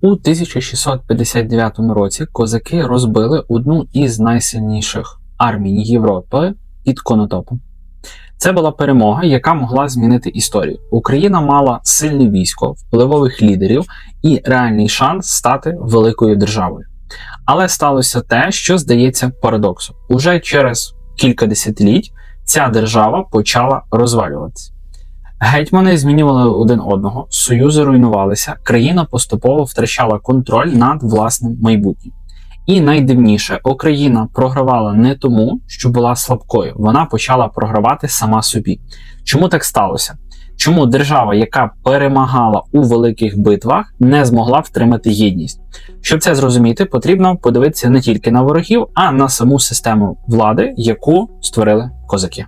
У 1659 році козаки розбили одну із найсильніших армій Європи під Конотопом. Це була перемога, яка могла змінити історію. Україна мала сильне військо, впливових лідерів і реальний шанс стати великою державою. Але сталося те, що здається парадоксом. Уже через кілька десятиліть ця держава почала розвалюватися. Гетьмани змінювали один одного, союзи руйнувалися, країна поступово втрачала контроль над власним майбутнім. І найдивніше, Україна програвала не тому, що була слабкою, вона почала програвати сама собі. Чому так сталося? Чому держава, яка перемагала у великих битвах, не змогла втримати єдність? Щоб це зрозуміти, потрібно подивитися не тільки на ворогів, а на саму систему влади, яку створили козаки.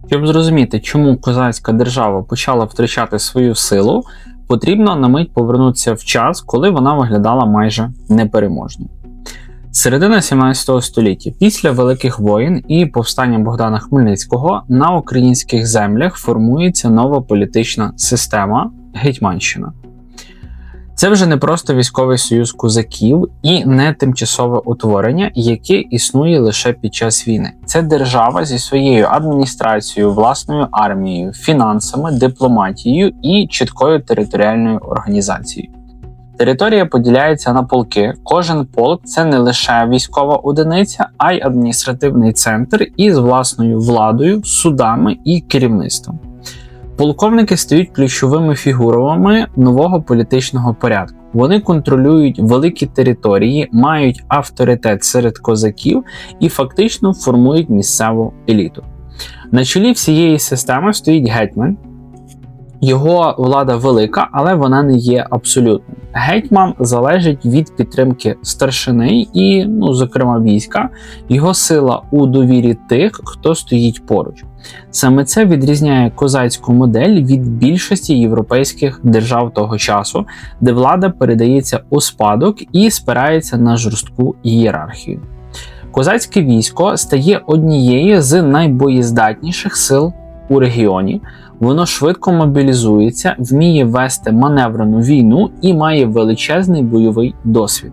Щоб зрозуміти, чому козацька держава почала втрачати свою силу, потрібно на мить повернутися в час, коли вона виглядала майже непереможною. Середина 17 століття. Після Великих воєн і повстання Богдана Хмельницького на українських землях формується нова політична система – Гетьманщина. Це вже не просто військовий союз козаків і не тимчасове утворення, яке існує лише під час війни. Це держава зі своєю адміністрацією, власною армією, фінансами, дипломатією і чіткою територіальною організацією. Територія поділяється на полки. Кожен полк – це не лише військова одиниця, а й адміністративний центр із власною владою, судами і керівництвом. Полковники стають ключовими фігурами нового політичного порядку. Вони контролюють великі території, мають авторитет серед козаків і фактично формують місцеву еліту. На чолі всієї системи стоїть гетьман. Його влада велика, але вона не є абсолютною. Гетьман залежить від підтримки старшини і, зокрема, війська. Його сила у довірі тих, хто стоїть поруч. Саме це відрізняє козацьку модель від більшості європейських держав того часу, де влада передається у спадок і спирається на жорстку ієрархію. Козацьке військо стає однією з найбоєздатніших сил у регіоні. Воно швидко мобілізується, вміє вести маневрену війну і має величезний бойовий досвід.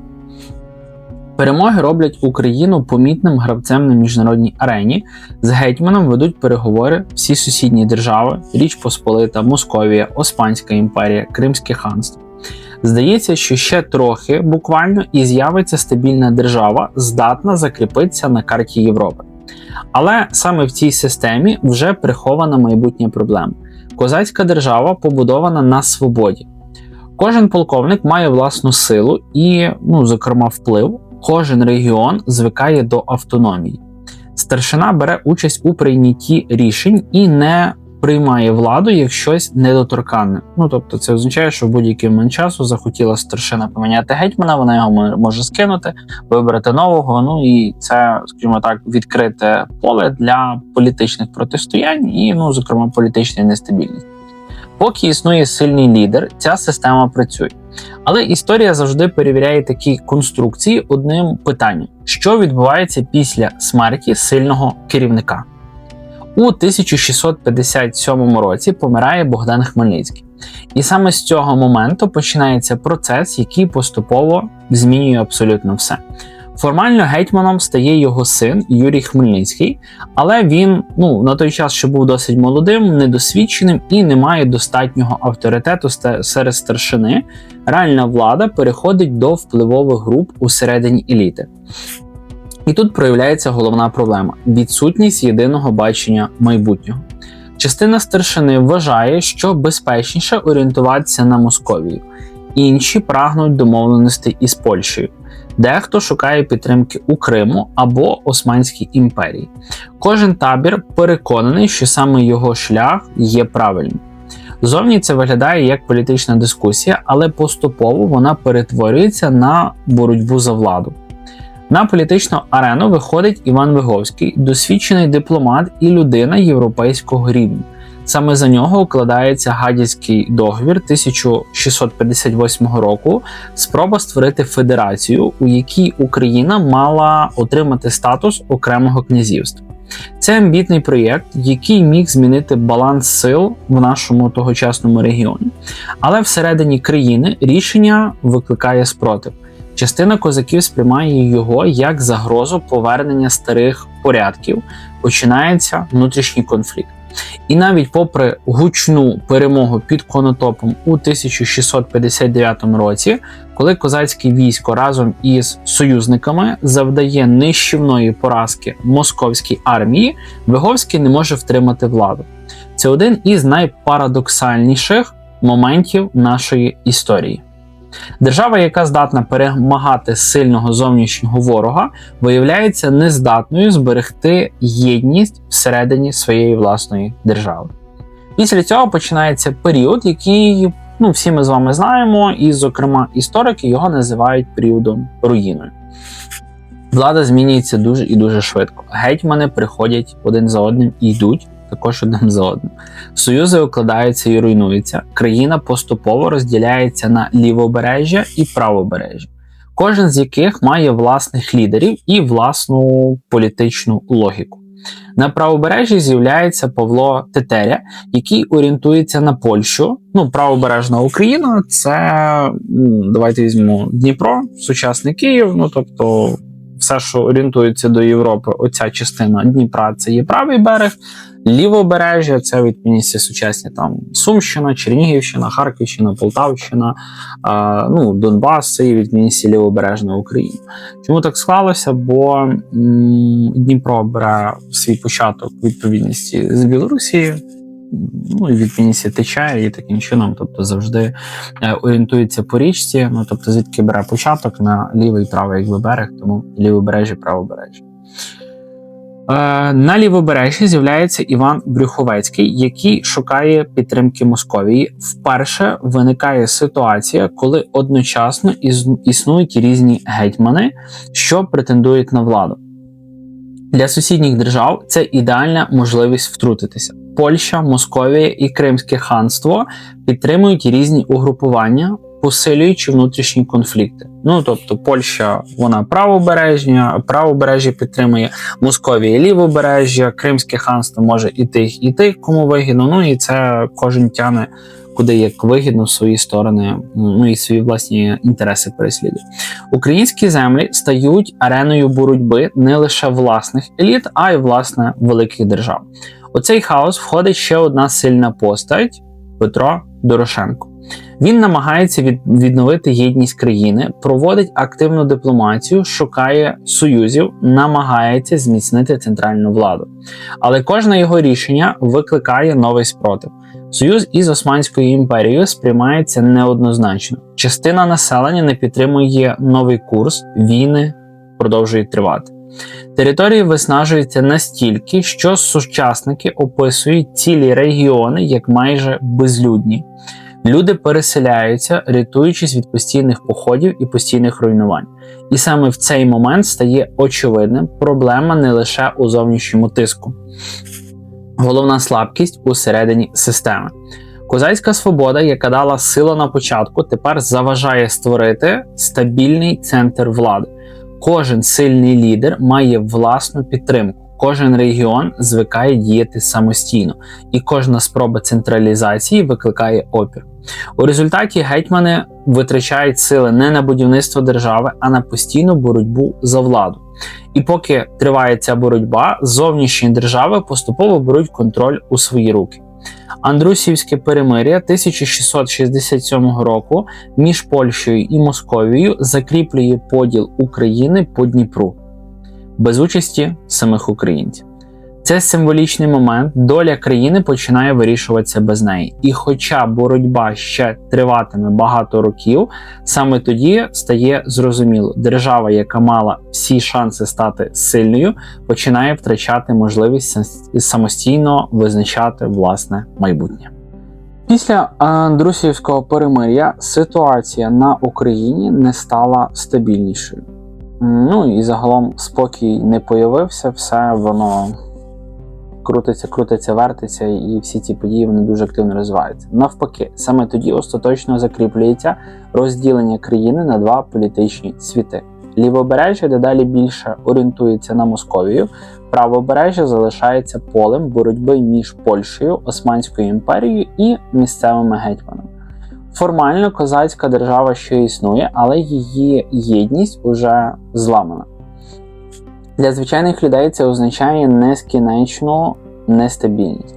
Перемоги роблять Україну помітним гравцем на міжнародній арені. З гетьманом ведуть переговори всі сусідні держави – Річ Посполита, Московія, Османська імперія, Кримське ханство. Здається, що ще трохи, буквально, і з'явиться стабільна держава, здатна закріпитися на карті Європи. Але саме в цій системі вже прихована майбутня проблема. Козацька держава побудована на свободі. Кожен полковник має власну силу і, зокрема, вплив. Кожен регіон звикає до автономії. Старшина бере участь у прийнятті рішень і не приймає владу як щось недоторканне. Тобто це означає, що в будь-який момент часу захотіла старшина поміняти гетьмана, вона його може скинути, вибрати нового, і це, скажімо так, відкрите поле для політичних протистоянь і, зокрема, політичної нестабільності. Поки існує сильний лідер, ця система працює. Але історія завжди перевіряє такі конструкції одним питанням. Що відбувається після смерті сильного керівника? У 1657 році помирає Богдан Хмельницький. І саме з цього моменту починається процес, який поступово змінює абсолютно все. Формально гетьманом стає його син Юрій Хмельницький, але він, на той час ще був досить молодим, недосвідченим і не має достатнього авторитету серед старшини. Реальна влада переходить до впливових груп усередині еліти. І тут проявляється головна проблема – відсутність єдиного бачення майбутнього. Частина старшини вважає, що безпечніше орієнтуватися на Московію. Інші прагнуть домовленостей із Польщею. Дехто шукає підтримки у Криму або Османській імперії. Кожен табір переконаний, що саме його шлях є правильним. Зовні це виглядає як політична дискусія, але поступово вона перетворюється на боротьбу за владу. На політичну арену виходить Іван Виговський, досвідчений дипломат і людина європейського рівня. Саме за нього укладається Гадяцький договір 1658 року, спроба створити федерацію, у якій Україна мала отримати статус окремого князівства. Це амбітний проєкт, який міг змінити баланс сил в нашому тогочасному регіоні. Але всередині країни рішення викликає спротив. Частина козаків сприймає його як загрозу повернення старих порядків. Починається внутрішній конфлікт. І навіть попри гучну перемогу під Конотопом у 1659 році, коли козацьке військо разом із союзниками завдає нищівної поразки московській армії, Виговський не може втримати владу. Це один із найпарадоксальніших моментів нашої історії. Держава, яка здатна перемагати сильного зовнішнього ворога, виявляється нездатною зберегти єдність всередині своєї власної держави. Після цього починається період, який всі ми з вами знаємо, і, зокрема, історики його називають періодом руїною. Влада змінюється дуже і дуже швидко. Гетьмани приходять один за одним і йдуть також один за одним. Союзи укладаються і руйнуються. Країна поступово розділяється на лівобережжя і правобережжя, кожен з яких має власних лідерів і власну політичну логіку. На правобережжі з'являється Павло Тетеря, який орієнтується на Польщу. Правобережна Україна – це, давайте візьмемо Дніпро, сучасний Київ, тобто все, що орієнтується до Європи, оця частина Дніпра – це є правий берег, лівобережжя – це в відповідності сучасні там Сумщина, Чернігівщина, Харківщина, Полтавщина, Донбас – це є відповідності лівобережна Україна. Чому так склалося? Бо Дніпро бере свій початок в відповідності з Білорусі, і відповідності тече, і таким чином, тобто завжди орієнтується по річці, тобто звідки бере початок на лівий і правий берег, тому лівобережжя, правобережжя. На лівобережжі з'являється Іван Брюховецький, який шукає підтримки Московії. Вперше виникає ситуація, коли одночасно існують різні гетьмани, що претендують на владу. Для сусідніх держав це ідеальна можливість втрутитися. Польща, Московія і Кримське ханство підтримують різні угрупування, посилюючи внутрішні конфлікти. Тобто Польща, вона правобережжя підтримує, Московія лівобережжя, Кримське ханство може і тих, кому вигідно, і це кожен тягне куди як вигідно в свої сторони, і свої власні інтереси переслідує. Українські землі стають ареною боротьби не лише власних еліт, а й, власне, великих держав. У цей хаос входить ще одна сильна постать – Петро Дорошенко. Він намагається відновити єдність країни, проводить активну дипломатію, шукає союзів, намагається зміцнити центральну владу. Але кожне його рішення викликає новий спротив. Союз із Османською імперією сприймається неоднозначно. Частина населення не підтримує новий курс, війни продовжують тривати. Території виснажуються настільки, що сучасники описують цілі регіони як майже безлюдні. Люди переселяються, рятуючись від постійних походів і постійних руйнувань. І саме в цей момент стає очевидним, проблема не лише у зовнішньому тиску. Головна слабкість усередині системи. Козацька свобода, яка дала силу на початку, тепер заважає створити стабільний центр влади. Кожен сильний лідер має власну підтримку. Кожен регіон звикає діяти самостійно, і кожна спроба централізації викликає опір. У результаті гетьмани витрачають сили не на будівництво держави, а на постійну боротьбу за владу. І поки триває ця боротьба, зовнішні держави поступово беруть контроль у свої руки. Андрусівське перемир'я 1667 року між Польщею і Московією закріплює поділ України по Дніпру, без участі самих українців. Це символічний момент, доля країни починає вирішуватися без неї. І хоча боротьба ще триватиме багато років, саме тоді стає зрозуміло, держава, яка мала всі шанси стати сильною, починає втрачати можливість самостійно визначати власне майбутнє. Після Андрусівського перемир'я ситуація на Україні не стала стабільнішою. І загалом спокій не появився, все воно крутиться, вертиться, і всі ці події вони дуже активно розвиваються. Навпаки, саме тоді остаточно закріплюється розділення країни на два політичні світи. Лівобережжя дедалі більше орієнтується на Московію, правобережжя залишається полем боротьби між Польщею, Османською імперією і місцевими гетьманами. Формально козацька держава ще існує, але її єдність уже зламана. Для звичайних людей це означає нескінченну нестабільність.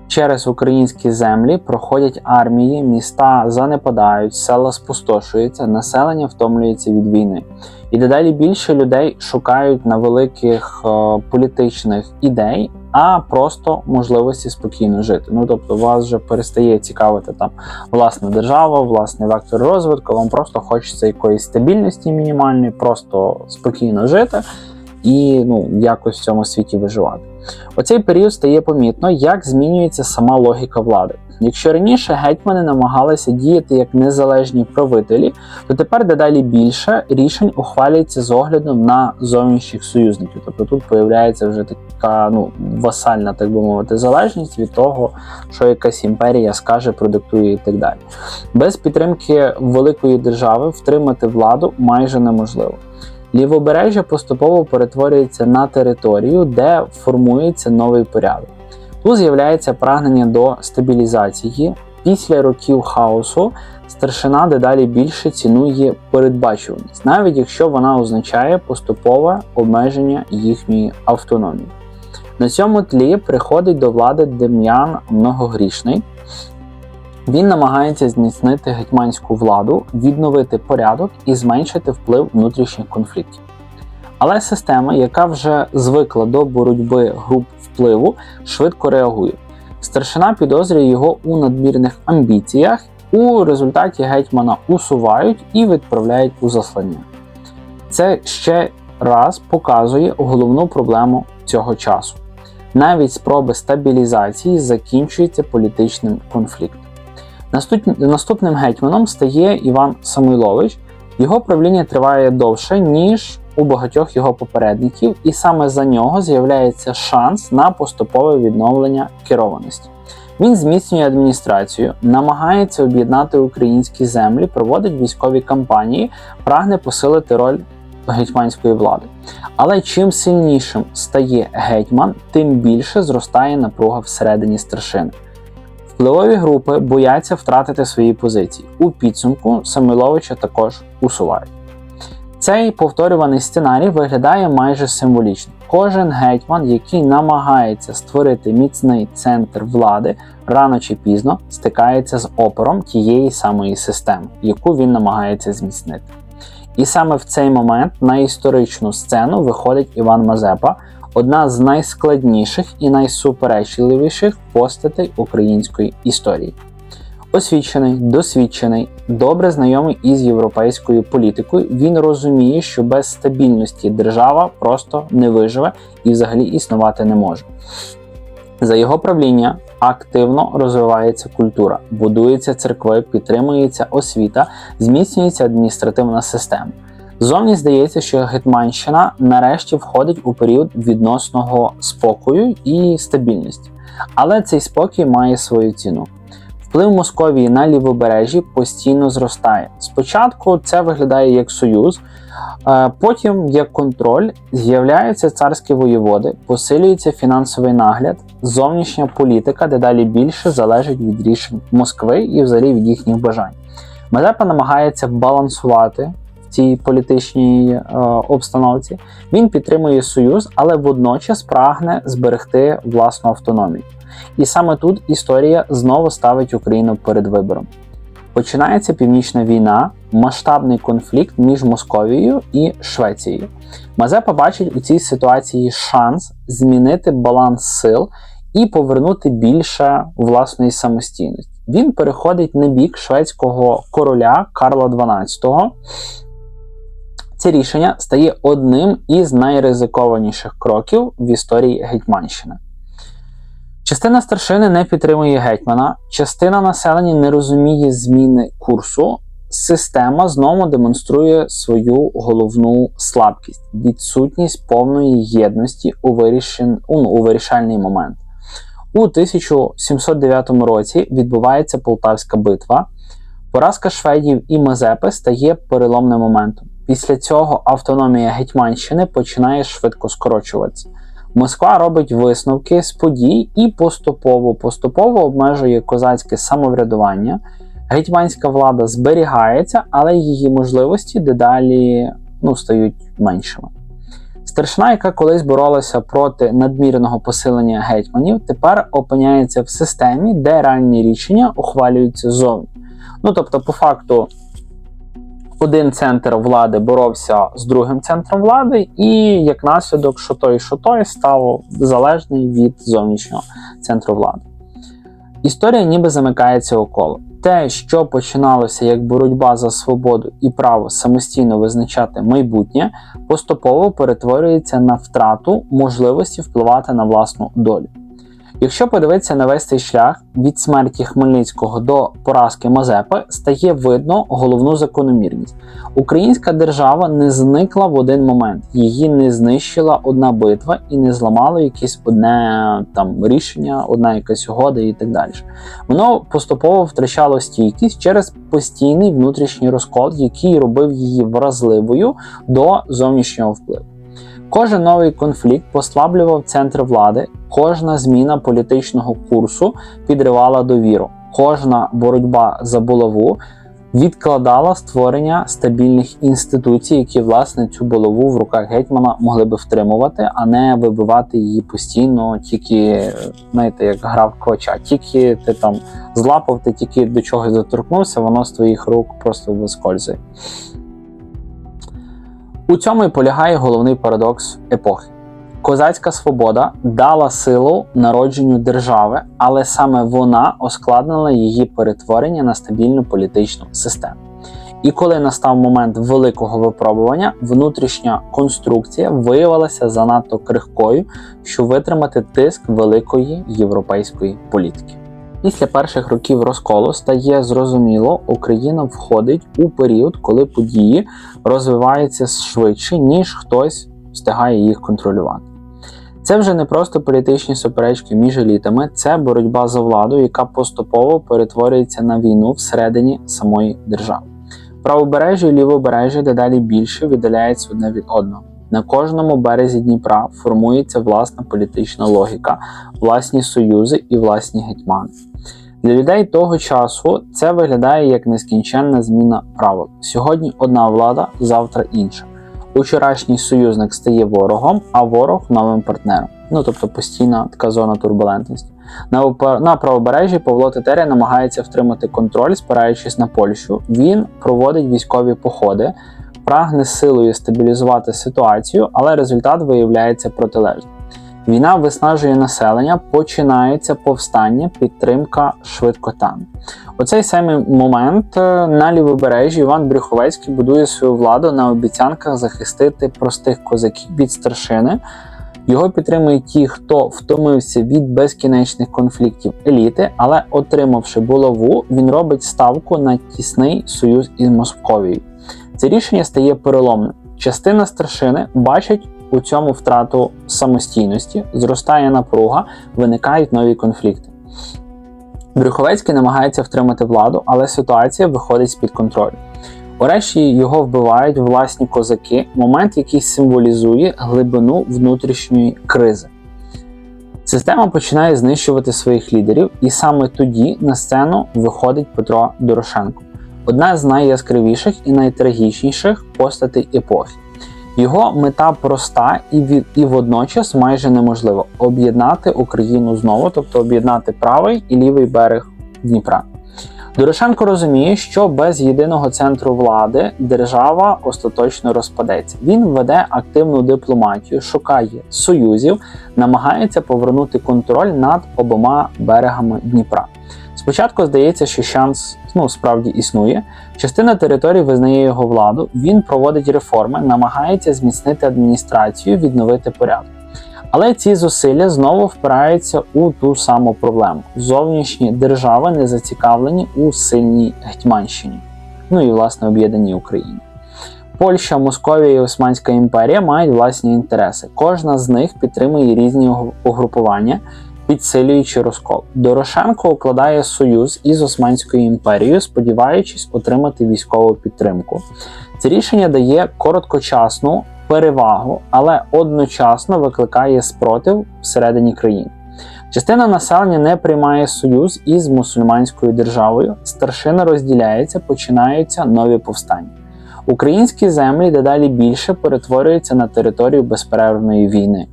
Через українські землі проходять армії, міста занепадають, села спустошуються, населення втомлюється від війни. І дедалі більше людей шукають на великих політичних ідей, а просто можливості спокійно жити. Тобто вас вже перестає цікавити там власна держава, власний вектор розвитку, вам просто хочеться якоїсь стабільності мінімальної, просто спокійно жити і якось в цьому світі виживати. У цей період стає помітно, як змінюється сама логіка влади. Якщо раніше гетьмани намагалися діяти як незалежні правителі, то тепер дедалі більше рішень ухвалюється з оглядом на зовнішніх союзників. Тобто тут появляється вже така васальна, так би мовити, залежність від того, що якась імперія скаже, продиктує і так далі. Без підтримки великої держави втримати владу майже неможливо. Лівобережжя поступово перетворюється на територію, де формується новий порядок. Тут з'являється прагнення до стабілізації. Після років хаосу старшина дедалі більше цінує передбачуваність, навіть якщо вона означає поступове обмеження їхньої автономії. На цьому тлі приходить до влади Дем'ян Многогрішний. Він намагається зміцнити гетьманську владу, відновити порядок і зменшити вплив внутрішніх конфліктів. Але система, яка вже звикла до боротьби груп впливу, швидко реагує. Старшина підозрює його у надмірних амбіціях, у результаті гетьмана усувають і відправляють у заслання. Це ще раз показує головну проблему цього часу. Навіть спроби стабілізації закінчуються політичним конфліктом. Наступним гетьманом стає Іван Самойлович. Його правління триває довше, ніж у багатьох його попередників, і саме за нього з'являється шанс на поступове відновлення керованості. Він зміцнює адміністрацію, намагається об'єднати українські землі, проводить військові кампанії, прагне посилити роль гетьманської влади. Але чим сильнішим стає гетьман, тим більше зростає напруга всередині старшини. Впливові групи бояться втратити свої позиції. У підсумку Самойловича також усувають. Цей повторюваний сценарій виглядає майже символічно. Кожен гетьман, який намагається створити міцний центр влади, рано чи пізно стикається з опором тієї самої системи, яку він намагається зміцнити. І саме в цей момент на історичну сцену виходить Іван Мазепа, одна з найскладніших і найсуперечливіших постатей української історії. Освічений, досвідчений, добре знайомий із європейською політикою, він розуміє, що без стабільності держава просто не виживе і взагалі існувати не може. За його правління активно розвивається культура, будуються церкви, підтримується освіта, зміцнюється адміністративна система. Зовні здається, що Гетьманщина нарешті входить у період відносного спокою і стабільності. Але цей спокій має свою ціну. Вплив Московії на лівобережжі постійно зростає. Спочатку це виглядає як союз, потім як контроль, з'являються царські воєводи, посилюється фінансовий нагляд, зовнішня політика дедалі більше залежить від рішень Москви і взагалі від їхніх бажань. Мазепа намагається балансувати в цій політичній обстановці. Він підтримує союз, але водночас прагне зберегти власну автономію. І саме тут історія знову ставить Україну перед вибором. Починається Північна війна, масштабний конфлікт між Московією і Швецією. Мазепа бачить у цій ситуації шанс змінити баланс сил і повернути більше власної самостійності. Він переходить на бік шведського короля Карла XII. Це рішення стає одним із найризикованіших кроків в історії Гетьманщини. Частина старшини не підтримує гетьмана, частина населення не розуміє зміни курсу. Система знову демонструє свою головну слабкість – відсутність повної єдності у вирішальний момент. У 1709 році відбувається Полтавська битва. Поразка шведів і Мазепи стає переломним моментом. Після цього автономія Гетьманщини починає швидко скорочуватися. Москва робить висновки з подій і поступово обмежує козацьке самоврядування. Гетьманська влада зберігається, але її можливості дедалі стають меншими. Старшина, яка колись боролася проти надмірного посилення гетьманів, тепер опиняється в системі, де реальні рішення ухвалюються ззовні. Тобто, по факту, один центр влади боровся з другим центром влади, і як наслідок, що той став залежний від зовнішнього центру влади. Історія ніби замикається у коло. Те, що починалося як боротьба за свободу і право самостійно визначати майбутнє, поступово перетворюється на втрату можливості впливати на власну долю. Якщо подивитися на весь цей шлях від смерті Хмельницького до поразки Мазепи, стає видно головну закономірність. Українська держава не зникла в один момент, її не знищила одна битва і не зламало якесь одне рішення, одна якась угода і так далі. Воно поступово втрачало стійкість через постійний внутрішній розкол, який робив її вразливою до зовнішнього впливу. Кожен новий конфлікт послаблював центр влади, кожна зміна політичного курсу підривала довіру, кожна боротьба за булаву відкладала створення стабільних інституцій, які, власне, цю булаву в руках гетьмана могли би втримувати, а не вибивати її постійно, тільки, як гра в квача. Тільки ти злапав, ти тільки до чогось доторкнувся, воно з твоїх рук просто вискользує. У цьому і полягає головний парадокс епохи. Козацька свобода дала силу народженню держави, але саме вона ускладнила її перетворення на стабільну політичну систему. І коли настав момент великого випробування, внутрішня конструкція виявилася занадто крихкою, щоб витримати тиск великої європейської політики. Після перших років розколу стає зрозуміло, Україна входить у період, коли події розвиваються швидше, ніж хтось встигає їх контролювати. Це вже не просто політичні суперечки між елітами, це боротьба за владу, яка поступово перетворюється на війну всередині самої держави. Правобережжя і лівобережжя дедалі більше віддаляються одне від одного. На кожному березі Дніпра формується власна політична логіка, власні союзи і власні гетьмани. Для людей того часу це виглядає як нескінченна зміна правил. Сьогодні одна влада, завтра інша. Вчорашній союзник стає ворогом, а ворог – новим партнером. Тобто постійна така зона турбулентності. На правобережжі Павло Тетеря намагається втримати контроль, спираючись на Польщу. Він проводить військові походи, прагне силою стабілізувати ситуацію, але результат виявляється протилежним. Війна виснажує населення, починається повстання, підтримка швидко тане. У цей самий момент на лівобережжі Іван Брюховецький будує свою владу на обіцянках захистити простих козаків від старшини. Його підтримують ті, хто втомився від безкінечних конфліктів еліти, але отримавши булаву, він робить ставку на тісний союз із Московією. Це рішення стає переломним. Частина старшини бачить у цьому втрату самостійності, зростає напруга, виникають нові конфлікти. Брюховецький намагається втримати владу, але ситуація виходить з-під контролю. Урешті його вбивають власні козаки, момент, який символізує глибину внутрішньої кризи. Система починає знищувати своїх лідерів, і саме тоді на сцену виходить Петро Дорошенко. Одна з найяскравіших і найтрагічніших постатей епохи. Його мета проста і водночас майже неможлива – об'єднати Україну знову, тобто об'єднати правий і лівий берег Дніпра. Дорошенко розуміє, що без єдиного центру влади держава остаточно розпадеться. Він веде активну дипломатію, шукає союзів, намагається повернути контроль над обома берегами Дніпра. Спочатку здається, що шанс справді існує. Частина території визнає його владу, він проводить реформи, намагається зміцнити адміністрацію, відновити порядок. Але ці зусилля знову впираються у ту саму проблему. Зовнішні держави не зацікавлені у сильній Гетьманщині. І, власне, об'єднаній Україні. Польща, Московія і Османська імперія мають власні інтереси. Кожна з них підтримує різні угрупування, підсилюючи розкол. Дорошенко укладає союз із Османською імперією, сподіваючись отримати військову підтримку. Це рішення дає короткочасну перевагу, але одночасно викликає спротив всередині країни. Частина населення не приймає союз із мусульманською державою, старшина розділяється, починаються нові повстання. Українські землі дедалі більше перетворюються на територію безперервної війни.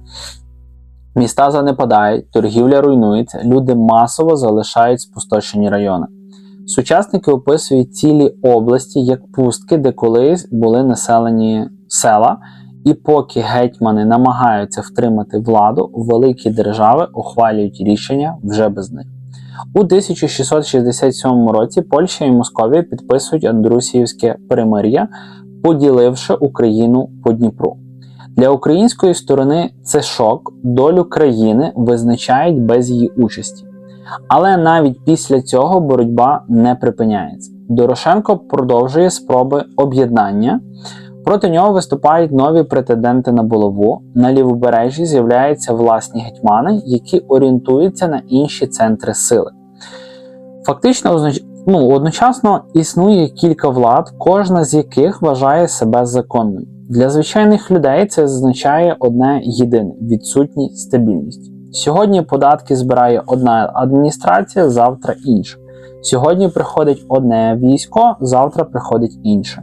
Міста занепадають, торгівля руйнується, люди масово залишають спустошені райони. Сучасники описують цілі області як пустки, де колись були населені села, і поки гетьмани намагаються втримати владу, великі держави ухвалюють рішення вже без них. У 1667 році Польща і Московія підписують Андрусіївське перемир'я, поділивши Україну по Дніпру. Для української сторони це шок, долю країни визначають без її участі. Але навіть після цього боротьба не припиняється. Дорошенко продовжує спроби об'єднання. Проти нього виступають нові претенденти на булаву. На лівобережжі з'являються власні гетьмани, які орієнтуються на інші центри сили. Фактично, одночасно існує кілька влад, кожна з яких вважає себе законною. Для звичайних людей це означає одне єдине – відсутність стабільності. Сьогодні податки збирає одна адміністрація, завтра інша. Сьогодні приходить одне військо, завтра приходить інше.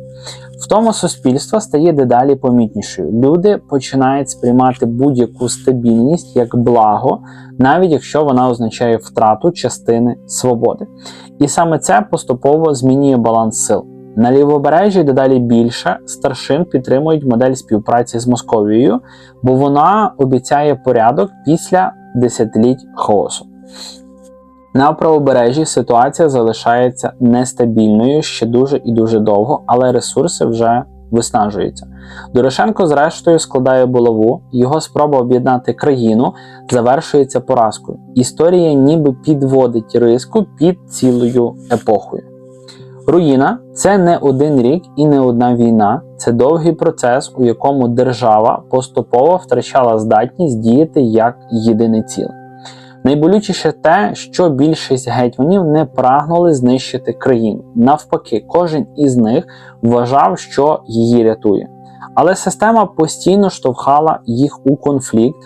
Втома суспільства стає дедалі помітнішою. Люди починають сприймати будь-яку стабільність як благо, навіть якщо вона означає втрату частини свободи. І саме це поступово змінює баланс сил. На лівобережжі дедалі більше старшин підтримують модель співпраці з Московією, бо вона обіцяє порядок після десятиліть хаосу. На правобережжі ситуація залишається нестабільною ще дуже і дуже довго, але ресурси вже виснажуються. Дорошенко зрештою складає булаву, його спроба об'єднати країну завершується поразкою. Історія ніби підводить риску під цілою епохою. Руїна – це не один рік і не одна війна, це довгий процес, у якому держава поступово втрачала здатність діяти як єдине ціле. Найболючіше те, що більшість гетьманів не прагнули знищити країну. Навпаки, кожен із них вважав, що її рятує. Але система постійно штовхала їх у конфлікт,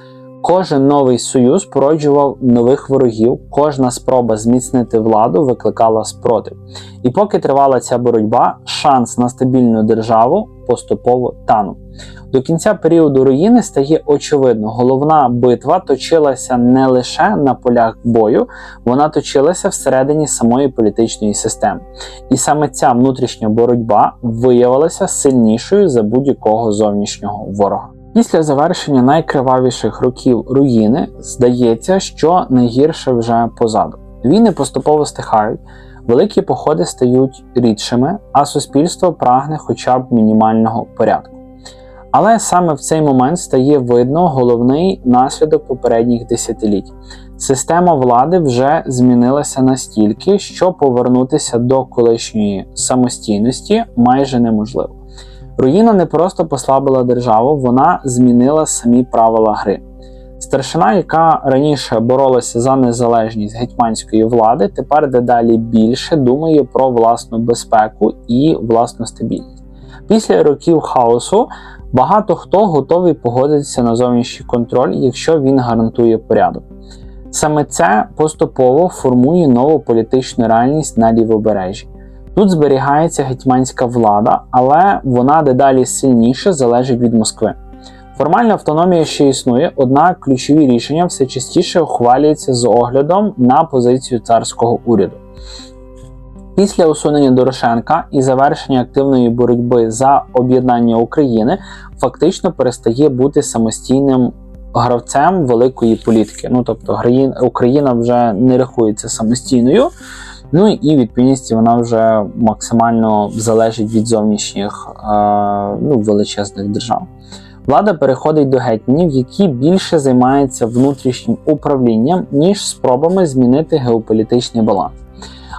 кожен новий союз породжував нових ворогів, кожна спроба зміцнити владу викликала спротив. І поки тривала ця боротьба, шанс на стабільну державу поступово танув. До кінця періоду руїни стає очевидно, головна битва точилася не лише на полях бою, вона точилася всередині самої політичної системи. І саме ця внутрішня боротьба виявилася сильнішою за будь-якого зовнішнього ворога. Після завершення найкривавіших років руїни здається, що найгірше вже позаду. Війни поступово стихають, великі походи стають рідшими, а суспільство прагне хоча б мінімального порядку. Але саме в цей момент стає видно головний наслідок попередніх десятиліть. Система влади вже змінилася настільки, що повернутися до колишньої самостійності майже неможливо. Руїна не просто послабила державу, вона змінила самі правила гри. Старшина, яка раніше боролася за незалежність гетьманської влади, тепер дедалі більше думає про власну безпеку і власну стабільність. Після років хаосу багато хто готовий погодитися на зовнішній контроль, якщо він гарантує порядок. Саме це поступово формує нову політичну реальність на лівобережжі. Тут зберігається гетьманська влада, але вона дедалі сильніше залежить від Москви. Формальна автономія ще існує, однак ключові рішення все частіше ухвалюються з оглядом на позицію царського уряду. Після усунення Дорошенка і завершення активної боротьби за об'єднання України фактично перестає бути самостійним гравцем великої політики. Тобто Україна вже не рахується самостійною, і відповідності вона вже максимально залежить від зовнішніх величезних держав. Влада переходить до гетьманів, які більше займаються внутрішнім управлінням, ніж спробами змінити геополітичний баланс.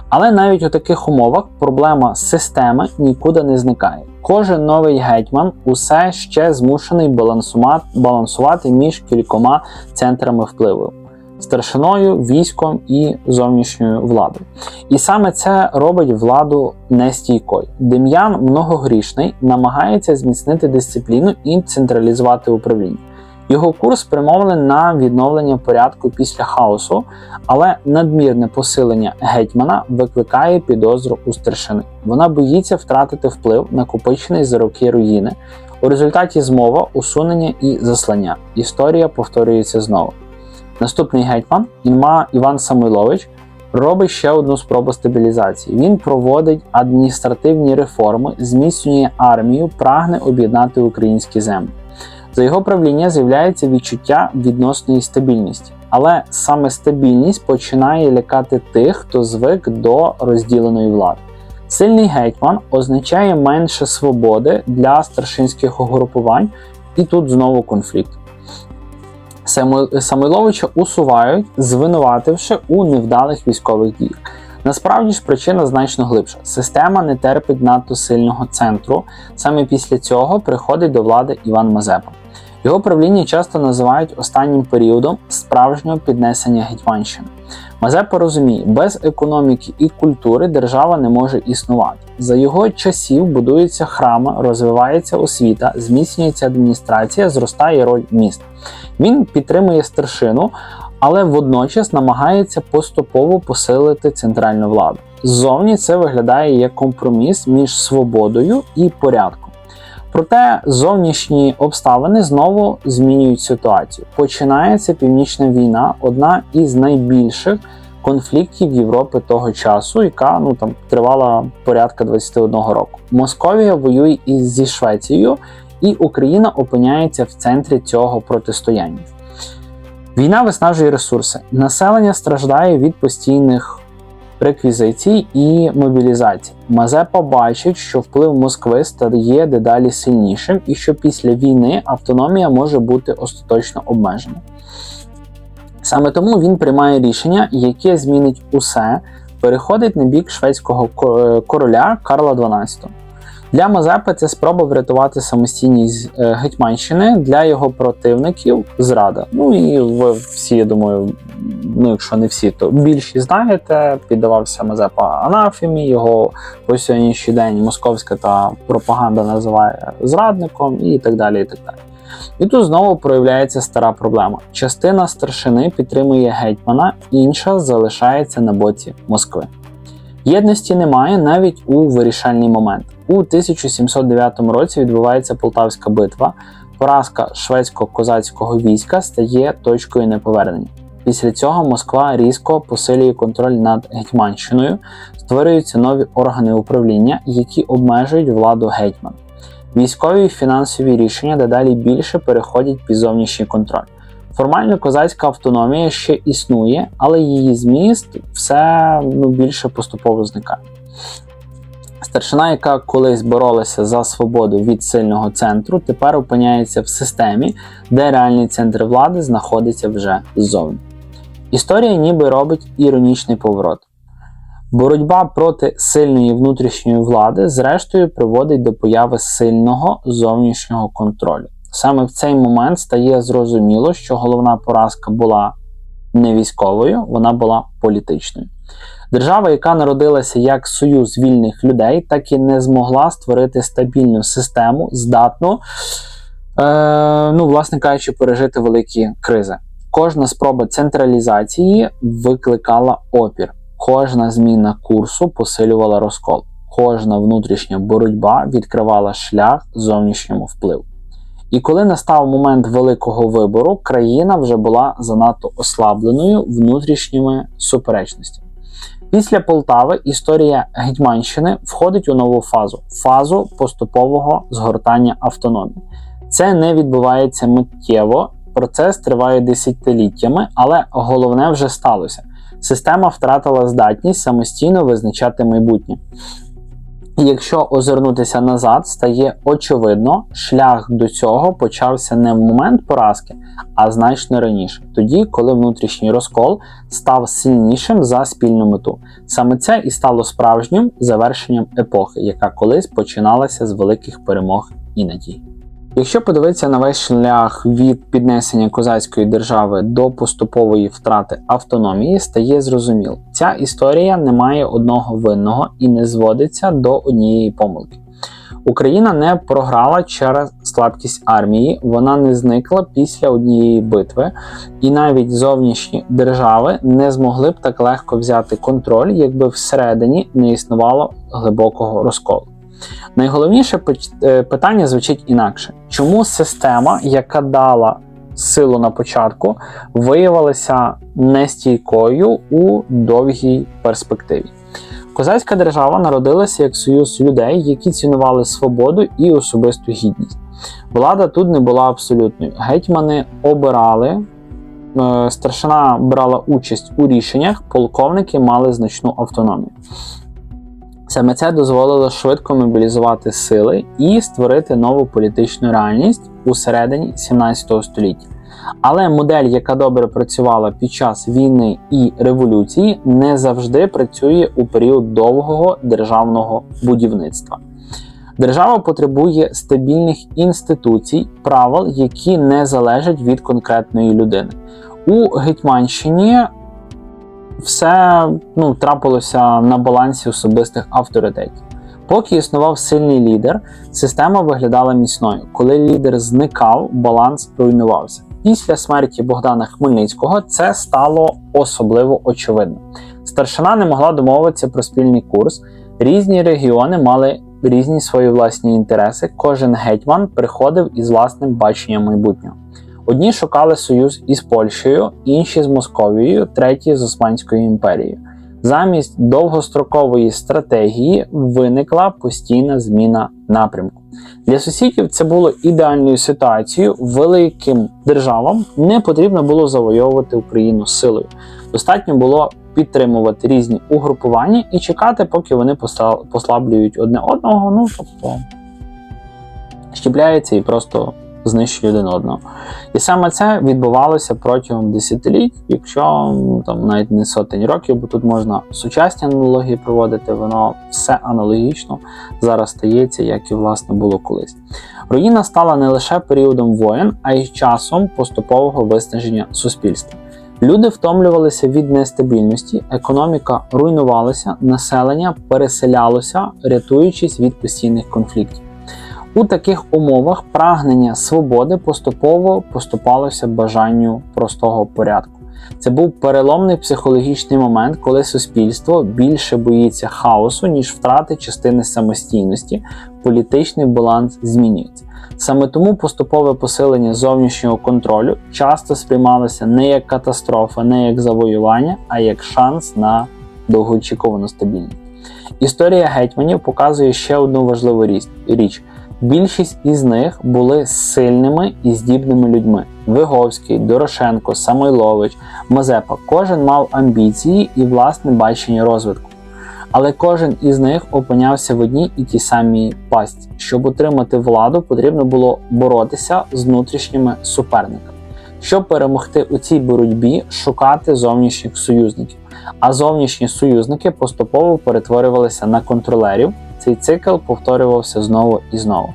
Але навіть у таких умовах проблема системи нікуди не зникає. Кожен новий гетьман усе ще змушений балансувати між кількома центрами впливу. старшиною, військом і зовнішньою владою. І саме це робить владу нестійкою. Дем'ян Многогрішний намагається зміцнити дисципліну і централізувати управління. Його курс спрямований на відновлення порядку після хаосу, але надмірне посилення гетьмана викликає підозру у старшини. Вона боїться втратити вплив, накопичений за роки руїни. У результаті змова, усунення і заслання. Історія повторюється знову. Наступний гетьман, Іван Самойлович, робить ще одну спробу стабілізації. Він проводить адміністративні реформи, зміцнює армію, прагне об'єднати українські землі. За його правління з'являється відчуття відносної стабільності. Але саме стабільність починає лякати тих, хто звик до розділеної влади. Сильний гетьман означає менше свободи для старшинських угрупувань, і тут знову конфлікт. Самойловича усувають, звинувативши у невдалих військових діях. Насправді ж причина значно глибша. Система не терпить надто сильного центру. Саме після цього приходить до влади Іван Мазепа. Його правління часто називають останнім періодом справжнього піднесення Гетьманщини. Мазепа розуміє, без економіки і культури держава не може існувати. За його часів будуються храми, розвивається освіта, зміцнюється адміністрація, зростає роль міст. Він підтримує старшину, але водночас намагається поступово посилити центральну владу. Ззовні це виглядає як компроміс між свободою і порядком. Проте зовнішні обставини знову змінюють ситуацію. Починається Північна війна, одна із найбільших конфліктів Європи того часу, яка тривала порядка 21 року. Московія воює зі Швецією, і Україна опиняється в центрі цього протистояння. Війна виснажує ресурси. Населення страждає від постійних реквізицій і мобілізації. Мазепа бачить, що вплив Москви стає дедалі сильнішим і що після війни автономія може бути остаточно обмежена. Саме тому він приймає рішення, яке змінить усе, переходить на бік шведського короля Карла XII. Для Мазепи це спроба врятувати самостійність Гетьманщини, для його противників – зрада. І ви всі, я думаю, якщо не всі, то більшість знаєте, піддавався Мазепа анафемі, його по сьогоднішній день московська та пропаганда називає зрадником і так далі, і так далі. І тут знову проявляється стара проблема. Частина старшини підтримує гетьмана, інша залишається на боці Москви. Єдності немає навіть у вирішальний момент. У 1709 році відбувається Полтавська битва. Поразка шведсько-козацького війська стає точкою неповернення. Після цього Москва різко посилює контроль над Гетьманщиною, створюються нові органи управління, які обмежують владу гетьмана. Військові і фінансові рішення дедалі більше переходять під зовнішній контроль. Формально козацька автономія ще існує, але її зміст все більше поступово зникає. Старшина, яка колись боролася за свободу від сильного центру, тепер опиняється в системі, де реальний центр влади знаходиться вже ззовні. Історія ніби робить іронічний поворот. Боротьба проти сильної внутрішньої влади зрештою приводить до появи сильного зовнішнього контролю. Саме в цей момент стає зрозуміло, що головна поразка була не військовою, вона була політичною. Держава, яка народилася як союз вільних людей, так і не змогла створити стабільну систему, здатну, власне кажучи, пережити великі кризи. Кожна спроба централізації викликала опір. Кожна зміна курсу посилювала розкол. Кожна внутрішня боротьба відкривала шлях зовнішньому впливу. І коли настав момент великого вибору, країна вже була занадто ослабленою внутрішніми суперечностями. Після Полтави історія Гетьманщини входить у нову фазу поступового згортання автономії. Це не відбувається миттєво, процес триває десятиліттями, але головне вже сталося. Система втратила здатність самостійно визначати майбутнє. І якщо озирнутися назад, стає очевидно, шлях до цього почався не в момент поразки, а значно раніше. Тоді, коли внутрішній розкол став сильнішим за спільну мету. Саме це і стало справжнім завершенням епохи, яка колись починалася з великих перемог і надій. Якщо подивитися на весь шлях від піднесення козацької держави до поступової втрати автономії, стає зрозуміло. Ця історія не має одного винного і не зводиться до однієї помилки. Україна не програла через слабкість армії, вона не зникла після однієї битви, і навіть зовнішні держави не змогли б так легко взяти контроль, якби всередині не існувало глибокого розколу. Найголовніше питання звучить інакше. Чому система, яка дала силу на початку, виявилася нестійкою у довгій перспективі? Козацька держава народилася як союз людей, які цінували свободу і особисту гідність. Влада тут не була абсолютною. Гетьмани обирали, старшина брала участь у рішеннях, полковники мали значну автономію. Саме це дозволило швидко мобілізувати сили і створити нову політичну реальність у середині 17 століття. Але модель, яка добре працювала під час війни і революції, не завжди працює у період довгого державного будівництва. Держава потребує стабільних інституцій, правил, які не залежать від конкретної людини. У Гетьманщині все трапилося на балансі особистих авторитетів. Поки існував сильний лідер, система виглядала міцною. Коли лідер зникав, баланс руйнувався. Після смерті Богдана Хмельницького це стало особливо очевидно. Старшина не могла домовитися про спільний курс, різні регіони мали різні свої власні інтереси, кожен гетьман приходив із власним баченням майбутнього. Одні шукали союз із Польщею, інші з Московією, треті з Османською імперією. Замість довгострокової стратегії виникла постійна зміна напрямку. Для сусідів це було ідеальною ситуацією. Великим державам не потрібно було завойовувати Україну силою. Достатньо було підтримувати різні угрупування і чекати, поки вони послаблюють одне одного, тобто щепляються і просто знищують один одного. І саме це відбувалося протягом десятиліть, якщо навіть не сотень років, бо тут можна сучасні аналогії проводити, воно все аналогічно зараз стається, як і власне було колись. Руїна стала не лише періодом воєн, а й часом поступового виснаження суспільства. Люди втомлювалися від нестабільності, економіка руйнувалася, населення переселялося, рятуючись від постійних конфліктів. У таких умовах прагнення свободи поступово поступалося бажанню простого порядку. Це був переломний психологічний момент, коли суспільство більше боїться хаосу, ніж втрати частини самостійності, політичний баланс змінюється. Саме тому поступове посилення зовнішнього контролю часто сприймалося не як катастрофа, не як завоювання, а як шанс на довгоочікувану стабільність. Історія гетьманів показує ще одну важливу річ. Більшість із них були сильними і здібними людьми. Виговський, Дорошенко, Самойлович, Мазепа. Кожен мав амбіції і власне бачення розвитку. Але кожен із них опинявся в одній і тій самій пастці. Щоб отримати владу, потрібно було боротися з внутрішніми суперниками. Щоб перемогти у цій боротьбі, шукати зовнішніх союзників. А зовнішні союзники поступово перетворювалися на контролерів. Цей цикл повторювався знову і знову.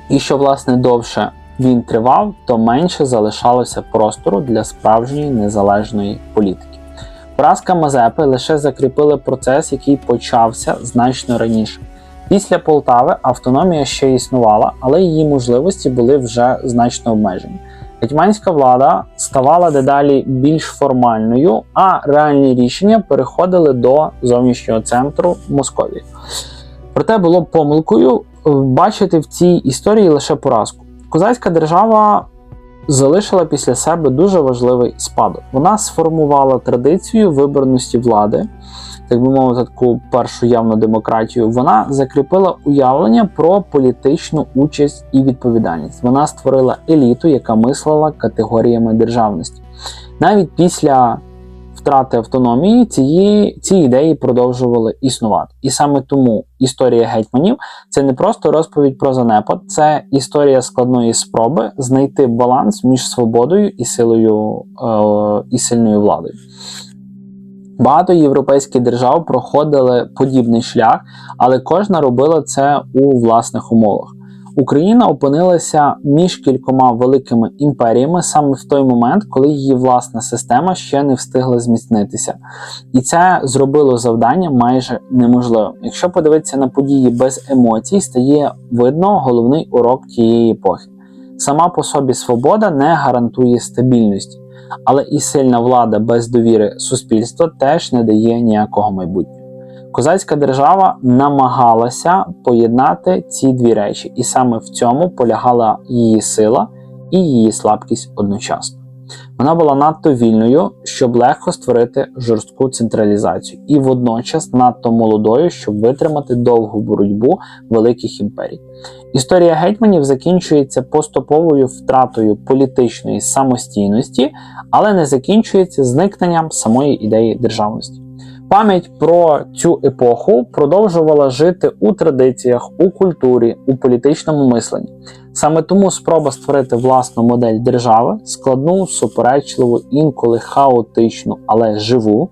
І що, власне, довше він тривав, то менше залишалося простору для справжньої незалежної політики. Поразка Мазепи лише закріпила процес, який почався значно раніше. Після Полтави автономія ще існувала, але її можливості були вже значно обмежені. Гетьманська влада ставала дедалі більш формальною, а реальні рішення переходили до зовнішнього центру Московії. Проте було помилкою бачити в цій історії лише поразку. Козацька держава залишила після себе дуже важливий спадок. Вона сформувала традицію виборності влади, так би мовити, таку першу явну демократію. Вона закріпила уявлення про політичну участь і відповідальність. Вона створила еліту, яка мислила категоріями державності. Навіть після втрати автономії ці ідеї продовжували існувати. І саме тому історія гетьманів – це не просто розповідь про занепад, це історія складної спроби знайти баланс між свободою і сильною владою. Багато європейських держав проходили подібний шлях, але кожна робила це у власних умовах. Україна опинилася між кількома великими імперіями саме в той момент, коли її власна система ще не встигла зміцнитися. І це зробило завдання майже неможливим. Якщо подивитися на події без емоцій, стає видно головний урок тієї епохи. Сама по собі свобода не гарантує стабільності, але і сильна влада без довіри суспільства теж не дає ніякого майбутнього. Козацька держава намагалася поєднати ці дві речі, і саме в цьому полягала її сила і її слабкість одночасно. Вона була надто вільною, щоб легко створити жорстку централізацію, і водночас надто молодою, щоб витримати довгу боротьбу великих імперій. Історія гетьманів закінчується поступовою втратою політичної самостійності, але не закінчується зникненням самої ідеї державності. Пам'ять про цю епоху продовжувала жити у традиціях, у культурі, у політичному мисленні. Саме тому спроба створити власну модель держави, складну, суперечливу, інколи хаотичну, але живу.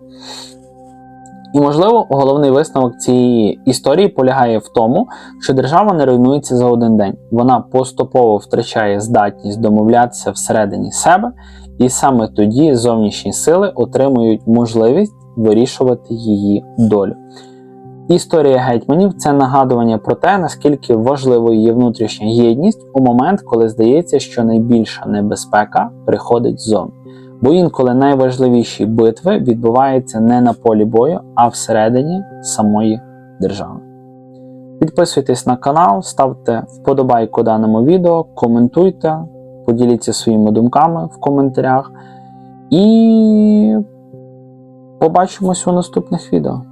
І, можливо, головний висновок цієї історії полягає в тому, що держава не руйнується за один день. Вона поступово втрачає здатність домовлятися всередині себе, і саме тоді зовнішні сили отримують можливість вирішувати її долю. Історія гетьманів – це нагадування про те, наскільки важливою є внутрішня єдність у момент, коли здається, що найбільша небезпека приходить ззовні. Бо інколи найважливіші битви відбуваються не на полі бою, а всередині самої держави. Підписуйтесь на канал, ставте вподобайку даному відео, коментуйте, поділіться своїми думками в коментарях і побачимось у наступних відео.